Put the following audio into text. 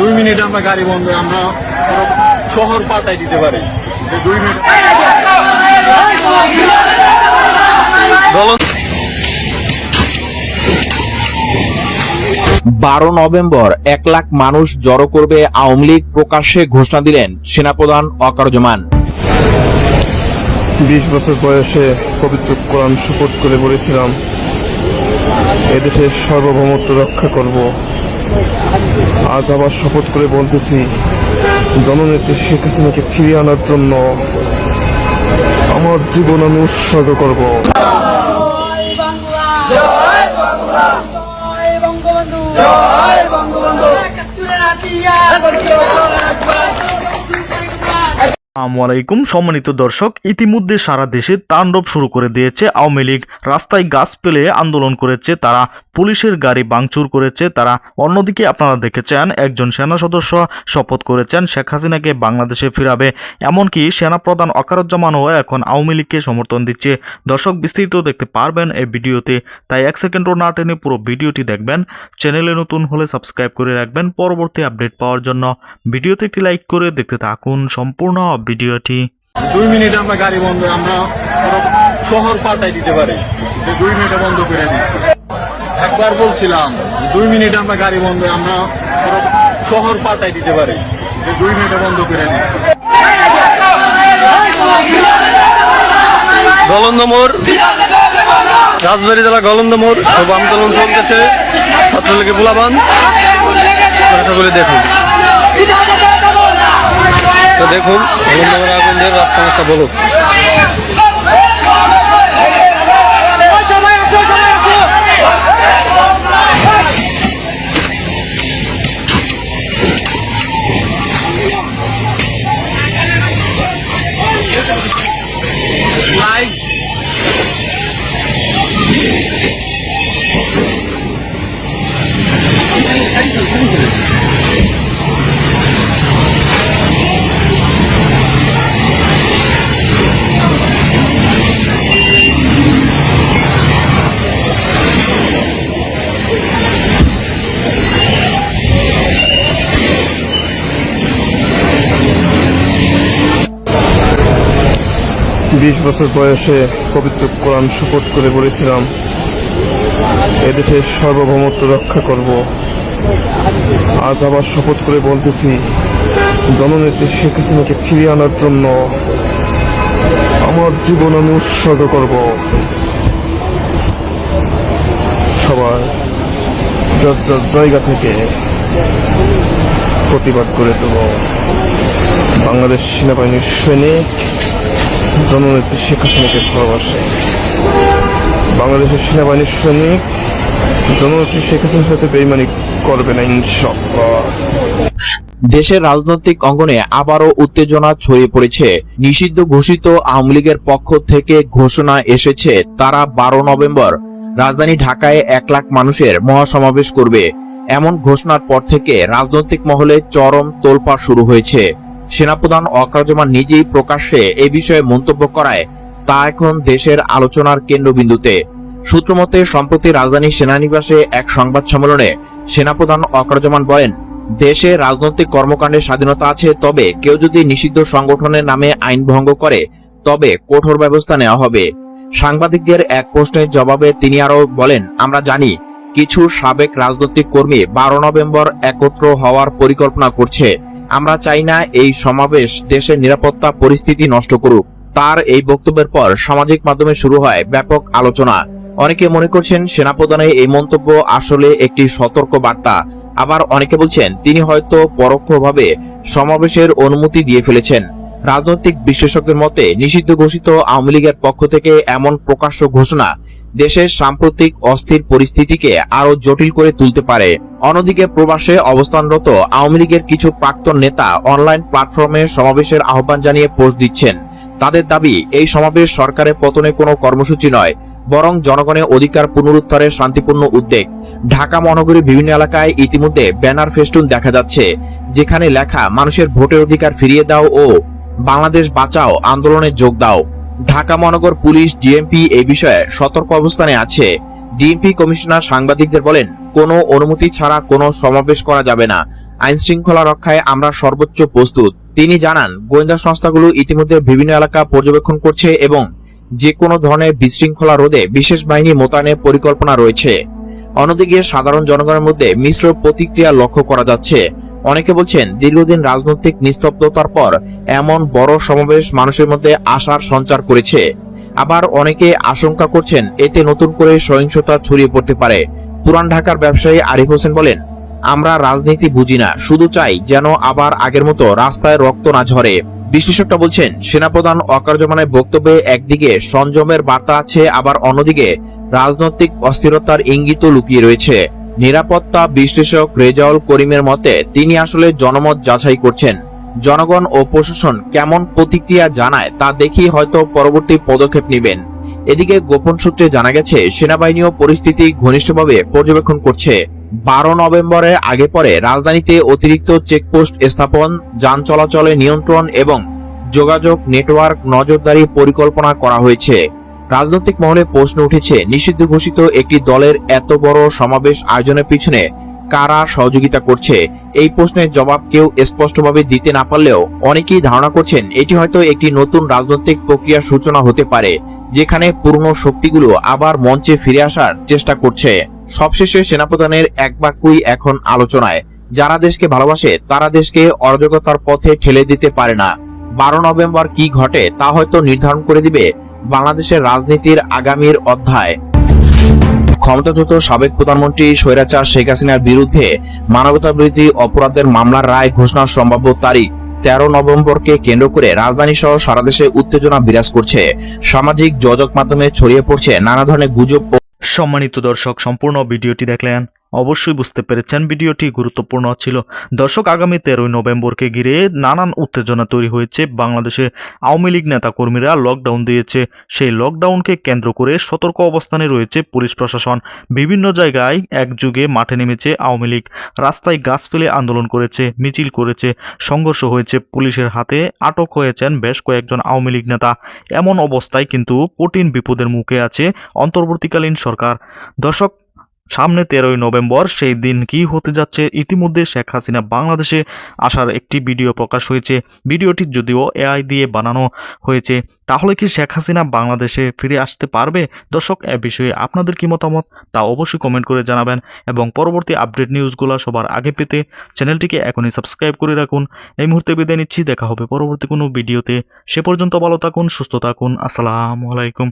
2 minute আমরা গাড়ি বন্ধ, আমরা শহর পাল্টাই দিতে পারি। 2 মিনিট 12 নভেম্বর 1 লাখ মানুষ জড়ো করবে আওয়ামী লীগ প্রকাশ্যে ঘোষণা দিলেন সেনাপ্রধান ওয়াকারুজ্জামান। 20 বছর বয়সে পবিত্র কোরআন শপথ করে বলেছিলাম এদেশের সার্বভৌমত্ব রক্ষা করব। আজ আবার শপথ করে বলতেছি জননেত্রী শেখ হাসিনাকে ফিরিয়ে আনার জন্য আমার জীবন আমি উৎসর্গ করব। আসসালামু আলাইকুম সম্মানিত দর্শক, ইতিমধ্যে সারা দেশে তাণ্ডব শুরু করে দিয়েছে আওয়ামী লীগ। রাস্তায় গাছ ফেলে আন্দোলন করেছে তারা, পুলিশের গাড়ি ভাঙচুর করেছে তারা। অন্যদিকে আপনারা দেখেছেন একজন সেনা সদস্য শপথ করেছেন শেখ হাসিনাকে বাংলাদেশে ফিরাবে। এমনকি সেনাপ্রধান ওয়াকারুজ্জামানও এখন আওয়ামী লীগকে সমর্থন দিচ্ছে। দর্শক, বিস্তারিত দেখতে পারবেন এই ভিডিওতে, তাই 1 সেকেন্ডও না টেনে পুরো ভিডিওটি দেখবেন। চ্যানেলে নতুন হলে সাবস্ক্রাইব করে রাখবেন পরবর্তী আপডেট পাওয়ার জন্য। ভিডিওতে একটি লাইক করে দেখতে থাকুন সম্পূর্ণ ভিডিওটি। 2 মিনিট আমরা গাড়ি বন্ধ, আমরা শহর পাল্টাই দিতে পারি। 2 মিনিটে বন্ধ করে দিচ্ছি। একবার বলছিলাম 2 মিনিট আমরা গাড়ি বন্ধ, আমরা শহর পাল্টাই দিতে পারি। 2 মিনিটে বন্ধ করে দিচ্ছি। গলন্দমোড়, রাজবাড়ী জেলা গলন্দমোড় সব আন্দোলন চলতেছে, ছাত্রলীগের পোলাপান। সকলে দেখুন, তো দেখুন গলন্দমোড় আগুনদের রাস্তা বলুন। বিশ বছর বয়সে পবিত্র কোরআন শপথ করে বলেছিলাম এদেশের সার্বভৌমত্ব রক্ষা করব। আজ আবার শপথ করে বলতেছি জননেত্রী শেখ হাসিনাকে ফিরিয়ে আনার জন্য আমার জীবন আমি উৎসর্গ করব। সবাই যার যার জায়গা থেকে প্রতিবাদ করে দেব। বাংলাদেশ সেনাবাহিনীর সৈনিক জননেত্রী শেখ হাসিনাকে ভালোবাসে। বাংলাদেশের সেনাবাহিনীর সৈনিক জননেত্রী শেখ হাসিনার সাথে বেইমানি করবে না ইনশাআল্লাহ। দেশের রাজনৈতিক অঙ্গনে আবারও উত্তেজনা ছড়িয়ে পড়েছে। নিষিদ্ধ ঘোষিত আওয়ামী লীগের পক্ষ থেকে ঘোষণা এসেছে তারা 12 নভেম্বর রাজধানী ঢাকায় 1 লাখ মানুষের মহাসমাবেশ করবে। এমন ঘোষণার পর থেকে রাজনৈতিক মহলে চরম তোলপাড় শুরু হয়েছে। সেনাপ্রধান ওয়াকারুজ্জামান নিজেই প্রকাশ্যে এ বিষয়ে মন্তব্য করায় তা এখন দেশের আলোচনার কেন্দ্রবিন্দুতে। সূত্রমতে সম্প্রতি রাজধানীর সেনানিবাসে এক সংবাদ সম্মেলনে সেনাপ্রধান ওয়াকারুজ্জামান বলেন, দেশে রাজনৈতিক কর্মকাণ্ডের স্বাধীনতা আছে, তবে কেউ যদি নিষিদ্ধ সংগঠনের নামে আইন ভঙ্গ করে তবে কঠোর ব্যবস্থা নেওয়া হবে। সাংবাদিকদের এক প্রশ্নের জবাবে তিনি আরো বলেন, আমরা জানি কিছু সাবেক রাজনৈতিক কর্মী 12 নভেম্বর একত্র হওয়ার পরিকল্পনা করছে। আমরা চাই না এই সমাবেশ দেশের নিরাপত্তা পরিস্থিতি নষ্ট করুক। তার এই বক্তব্যের পর সামাজিক মাধ্যমে শুরু হয় ব্যাপক আলোচনা। অনেকে মনে করছেন সেনাপ্রধানের এই মন্তব্য আসলে একটি সতর্ক বার্তা, আবার অনেকে বলছেন তিনি হয়তো পরোক্ষভাবে সমাবেশের অনুমতি দিয়ে ফেলেছেন। রাজনৈতিক বিশ্লেষকদের মতে নিষিদ্ধ ঘোষিত আওয়ামী লীগের পক্ষ থেকে এমন প্রকাশ্য ঘোষণা দেশের সাম্প্রতিক অস্থির পরিস্থিতিকে আরো জটিল করে তুলতে পারে। অন্যদিকে প্রবাসে অবস্থানরত আওয়ামী লীগের কিছু প্রাক্তন নেতা অনলাইন প্ল্যাটফর্মে সমাবেশের আহ্বান জানিয়ে পোস্ট দিচ্ছেন। তাদের দাবি, এই সমাবেশ সরকারের পতনের কোনো কর্মসূচি নয়, বরং জনগণের অধিকার পুনরুদ্ধারের শান্তিপূর্ণ উদ্যোগ। ঢাকা মহানগরীর বিভিন্ন এলাকায় ইতিমধ্যে ব্যানার ফেস্টুন দেখা যাচ্ছে, যেখানে লেখা মানুষের ভোটের অধিকার ফিরিয়ে দাও ও বাংলাদেশ বাঁচাও আন্দোলনে যোগ দাও। ঢাকা মহানগর পুলিশ ডিএমপি এই বিষয়ে সতর্ক অবস্থানে আছে। ডিএমপি কমিশনার সাংবাদিকদের বলেন, কোনো অনুমতি ছাড়া কোনো সমাবেশ করা যাবে না। আইন শৃঙ্খলা রক্ষায় আমরা সর্বোচ্চ প্রস্তুত। তিনি জানান, গোয়েন্দা সংস্থাগুলো ইতিমধ্যে বিভিন্ন এলাকা পর্যবেক্ষণ করছে এবং যে কোনো ধরনের বিশৃঙ্খলা রোধে বিশেষ বাহিনী মোতায়েনের পরিকল্পনা রয়েছে। অন্যদিকে সাধারণ জনগণের মধ্যে মিশ্র প্রতিক্রিয়া লক্ষ্য করা যাচ্ছে। অনেকে বলছেন, দীর্ঘদিন রাজনৈতিক নিস্তব্ধতার পর এমন বড় সমাবেশ মানুষের মধ্যে আশার সঞ্চার করেছে। আবার অনেকে আশঙ্কা করছেন এতে নতুন করে সহিংসতা ছড়িয়ে পড়তে পারে। পুরান ঢাকার ব্যবসায়ী আরিফ হোসেন বলেন, আমরা রাজনীতি বুঝি না, শুধু চাই যেন আবার আগের মতো রাস্তায় রক্ত না ঝরে। বিশ্লেষকরা বলছেন, সেনাপ্রধান অকার্যমানের বক্তব্যে একদিকে সংযমের বার্তা আছে, আবার অন্যদিকে রাজনৈতিক অস্থিরতার ইঙ্গিতও লুকিয়ে রয়েছে। নিরাপত্তা বিশ্লেষক রেজাউল করিমের মতে, তিনি আসলে জনমত যাচাই করছেন। জনগণ ও প্রশাসন কেমন প্রতিক্রিয়া জানায় তা দেখেই হয়তো পরবর্তী পদক্ষেপ নেবেন। এদিকে গোপন সূত্রে জানা গেছে, সেনাবাহিনীও পরিস্থিতি ঘনিষ্ঠভাবে পর্যবেক্ষণ করছে। 12 নভেম্বরের আগে পরে রাজধানীতে অতিরিক্ত চেকপোস্ট স্থাপন, যান চলাচলে নিয়ন্ত্রণ এবং যোগাযোগ নেটওয়ার্ক নজরদারি পরিকল্পনা করা হয়েছে। রাজনৈতিক মহলে প্রশ্ন উঠেছে, নিষিদ্ধ ঘোষিত একটি দলের এত বড় সমাবেশ আয়োজনের পিছনে কারা সহযোগিতা করছে? এই প্রশ্নের জবাব কেউ স্পষ্টভাবে দিতে না পারলেও অনেকেই ধারণা করছেন এটি হয়তো একটি নতুন রাজনৈতিক প্রক্রিয়ার সূচনা হতে পারে, যেখানে পুরনো শক্তিগুলো আবার মঞ্চে ফিরে আসার চেষ্টা করছে। সবশেষে সেনাপ্রধানের এক বাক্যই এখন আলোচনায়, যারা দেশকে ভালোবাসে তারা দেশকে অরাজকতার পথে ঠেলে দিতে পারে না। 12 নভেম্বর কি ঘটে তা হয়তো নির্ধারণ করে দিবে বাংলাদেশের রাজনীতির আগামীর অধ্যায়। ক্ষমতাচ্যুত সাবেক প্রধানমন্ত্রী স্বৈরাচার শেখ হাসিনার বিরুদ্ধে মানবতাবিরোধী অপরাধের মামলার রায় ঘোষণার সম্ভাব্য তারিখ 13 নভেম্বরকে কেন্দ্র করে রাজধানী সহ সারা দেশে উত্তেজনা বিরাজ করছে। সামাজিক যোগাযোগ মাধ্যমে ছড়িয়ে পড়ছে নানা ধরনের গুজব। সম্মানিত দর্শক, সম্পূর্ণ ভিডিওটি দেখলেন, অবশ্যই বুঝতে পেরেছেন ভিডিওটি গুরুত্বপূর্ণ ছিল। দর্শক, আগামী 13 নভেম্বরকে ঘিরে নানান উত্তেজনা তৈরি হয়েছে। বাংলাদেশে আওয়ামী লীগ নেতাকর্মীরা লকডাউন দিয়েছে। সেই লকডাউনকে কেন্দ্র করে সতর্ক অবস্থানে রয়েছে পুলিশ প্রশাসন। বিভিন্ন জায়গায় একযোগে মাঠে নেমেছে আওয়ামী লীগ। রাস্তায় গাছ ফেলে আন্দোলন করেছে, মিছিল করেছে, সংঘর্ষ হয়েছে, পুলিশের হাতে আটক হয়েছেন বেশ কয়েকজন আওয়ামী লীগ নেতা। এমন অবস্থায় কিন্তু কঠিন বিপদের মুখে আছে অন্তর্বর্তীকালীন সরকার। দর্শক, সামনে 13 নভেম্বর, সেই দিন কি হতে যাচ্ছে? ইতিমধ্যে শেখ হাসিনা বাংলাদেশে আসার একটি ভিডিও প্রকাশ হয়েছে। ভিডিওটি যদিও এআই দিয়ে বানানো হয়েছে। তাহলে কি শেখ হাসিনা বাংলাদেশে ফিরে আসতে পারবে? দর্শক, এ বিষয়ে আপনাদের কি মতামত তা অবশ্যই কমেন্ট করে জানাবেন এবং পরবর্তী আপডেট নিউজগুলো সবার আগে পেতে চ্যানেলটিকে এখনই সাবস্ক্রাইব করে রাখুন। এই মুহূর্তে বিদায় নিচ্ছি, দেখা হবে পরবর্তী কোনো ভিডিওতে। সে পর্যন্ত ভালো থাকুন, সুস্থ থাকুন। আসসালামু আলাইকুম।